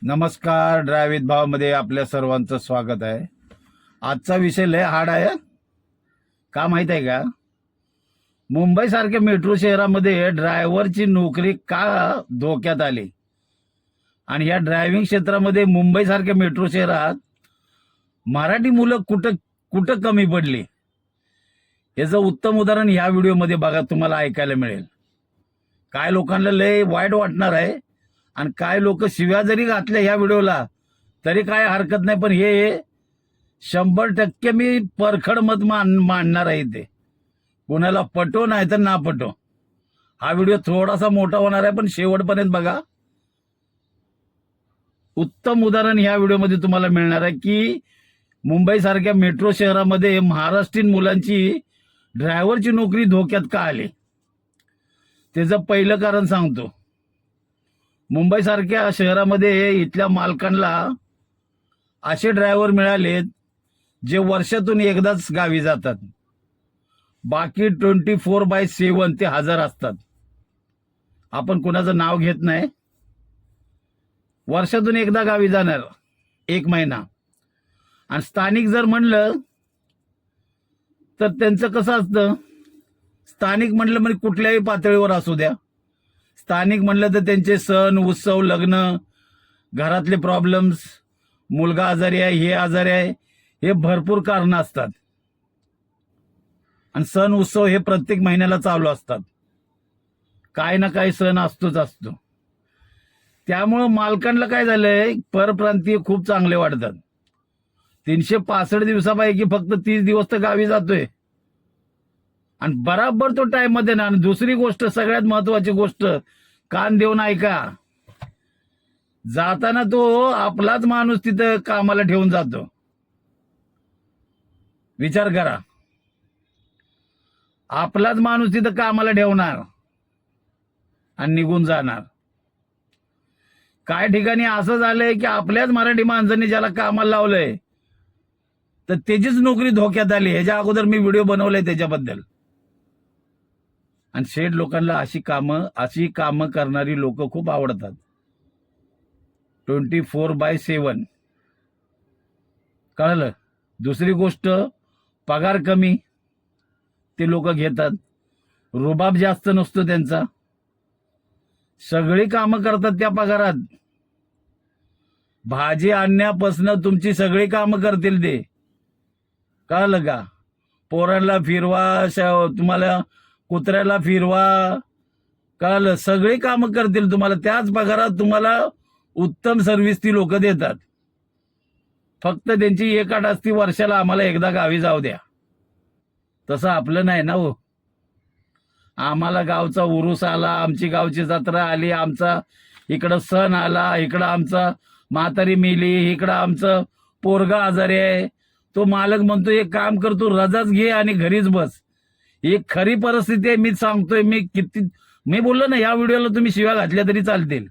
नमस्कार. ड्रायव्हित भावमध्ये आपल्या सर्वांचं स्वागत आहे. आजचा विषय लय हार्ड आहे. का माहित आहे का? मुंबई सारख्या मेट्रो शहरामध्ये ड्रायव्हरची नोकरी का धोक्यात आली आणि या ड्रायव्हिंग क्षेत्रामध्ये मुंबई सारख्या मेट्रो शहरात मराठी मुलं कुठं कुठं कमी पडली याचं उत्तम उदाहरण या व्हिडिओमध्ये बघा, तुम्हाला ऐकायला मिळेल. काय लोकांना लय वाईट वाटणार आहे आणि काय लोक शिव्या जरी घातल्या ह्या व्हिडिओला तरी काय हरकत नाही, पण हे 100% मी परखड मत मांडणार आहे. ते कोणाला पटो नाही तर ना पटो. हा व्हिडिओ थोडासा मोठा होणार आहे पण शेवटपर्यंत बघा. उत्तम उदाहरण ह्या व्हिडिओमध्ये तुम्हाला मिळणार आहे की मुंबई सारख्या मेट्रो शहरामध्ये महाराष्ट्रीयन मुलांची ड्रायव्हरची नोकरी धोक्यात का आली. त्याचं पहिलं कारण सांगतो. मुंबई सारख्या शहरामध्ये इथल्या मालकांना असे ड्रायव्हर मिळालेत जे वर्षातून एकदाच गावी जातात. बाकी 24/7 ते हजर असतात. आपण कोणाचं नाव घेत नाही. वर्षातून एकदा गावी जाणार 1 महिना. आणि स्थानिक जर म्हणलं तर त्यांचं कसं असतं, स्थानिक म्हणलं म्हणजे कुठल्याही पातळीवर असू द्या, स्थानिक म्हणलं तर त्यांचे सण उत्सव लग्न घरातले प्रॉब्लेम्स, मुलगा आजारी आहे, हे आजारी आहे, हे भरपूर कारणं असतात. आणि सण उत्सव हे प्रत्येक महिन्याला चालू असतात. काय ना काय सण असतोच असतो. त्यामुळं मालकांना काय झालंय, परप्रांतीय खूप चांगले वाटतात. 365 दिवसापैकी फक्त 30 दिवस तर गावी जातोय आणि बराबर तो टाइम मध्ये ना. आणि दुसरी गोष्ट, सगळ्यात महत्वाची गोष्ट, कान देऊन ऐका. जाताना तो आपलाच माणूस तिथं कामाला ठेवून जातो. विचार करा, आपलाच माणूस तिथं कामाला ठेवणार आणि निघून जाणार. काय ठिकाणी असं झालंय की आपल्याच मराठी माणसांनी ज्याला कामाला लावलंय तर त्याचीच नोकरी धोक्यात आली. ह्याच्या अगोदर मी व्हिडिओ बनवलाय त्याच्याबद्दल. आणि शेठ लोकांना अशी कामं करणारी लोक खूप आवडतात. 24/7. कळलं? दुसरी गोष्ट, पगार कमी ते लोक घेतात. रुबाब जास्त नसतो त्यांचा. सगळी कामं करतात त्या पगारात. भाजी आणण्यापासून तुमची सगळी कामं करतील ते. कळलं का? पोरांना फिरवा, तुम्हाला कुत्र्याला फिरवा, कळलं, सगळी कामं करतील तुम्हाला. त्याच पगारात तुम्हाला उत्तम सर्व्हिस ती लोक देतात. फक्त त्यांची एक अट असती, वर्षाला आम्हाला एकदा गावी जाऊ द्या. तसं आपलं नाही ना हो. आम्हाला गावचा उरूस आला, आमची गावची जत्रा आली, आमचा इकडं सण आला, इकडं आमचा म्हातारी मेली, इकडं आमचं पोरगा आजारी आहे, तो मालक म्हणतो एक काम कर, तू रजाच घे आणि घरीच बस. ही खरी परिस्थिती आहे. मी सांगतोय, मी बोललो ना, या व्हिडिओला तुम्ही शिव्या घातल्या तरी चालतील.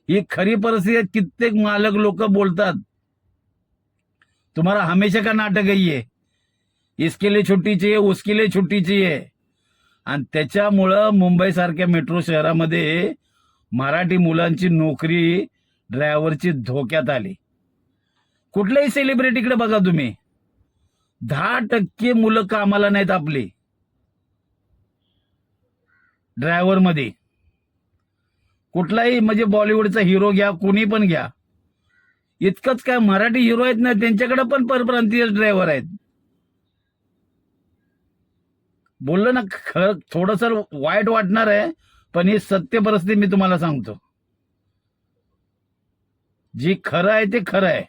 ही खरी परिस्थिती आहे. कित्येक मालक लोक बोलतात तुम्हाला हमेशा का नाटक है, इसके लिए छुट्टी चाहिए, उसके लिए छुट्टी चाहिए. आणि त्याच्यामुळं मुंबई सारख्या मेट्रो शहरामध्ये मराठी मुलांची नोकरी ड्रायव्हरची धोक्यात आली. कुठल्याही सेलिब्रिटीकडे बघा तुम्ही, 10% मुलं कामाला नाहीत आपली ड्रायव्हर मध्ये. कुठलाही म्हणजे बॉलिवूडचा हिरो घ्या, कोणी पण घ्या. इतकंच काय, मराठी हिरो आहेत ना, त्यांच्याकडे पण परप्रांतीय ड्रायव्हर आहेत. बोललो ना, थोडस वाईट वाटणार आहे पण ही सत्य परिस्थिती मी तुम्हाला सांगतो. जी खरं आहे ते खरं आहे.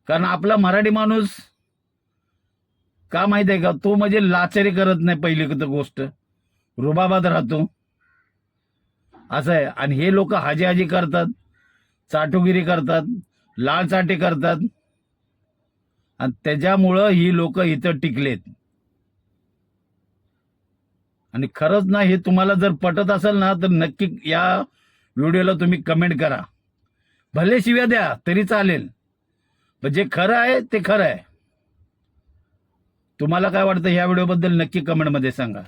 कारण आपला मराठी माणूस का माहित आहे का, तो म्हणजे लाचारी करत नाही. पहिली गोष्ट, रुबाबात राहतो, असं आहे. आणि हे लोक हाजी करतात, चाटुगिरी करतात, लालचाटे करतात आणि त्याच्यामुळं ही लोक इथं टिकलेत. आणि खरंच ना, हे तुम्हाला जर पटत असेल ना तर नक्की या व्हिडिओला तुम्ही कमेंट करा. भले शिव्या द्या तरी चालेल, पण जे खरं आहे ते खरं आहे. तुम्हाला काय वाटतं ह्या व्हिडिओबद्दल नक्की कमेंटमध्ये सांगा.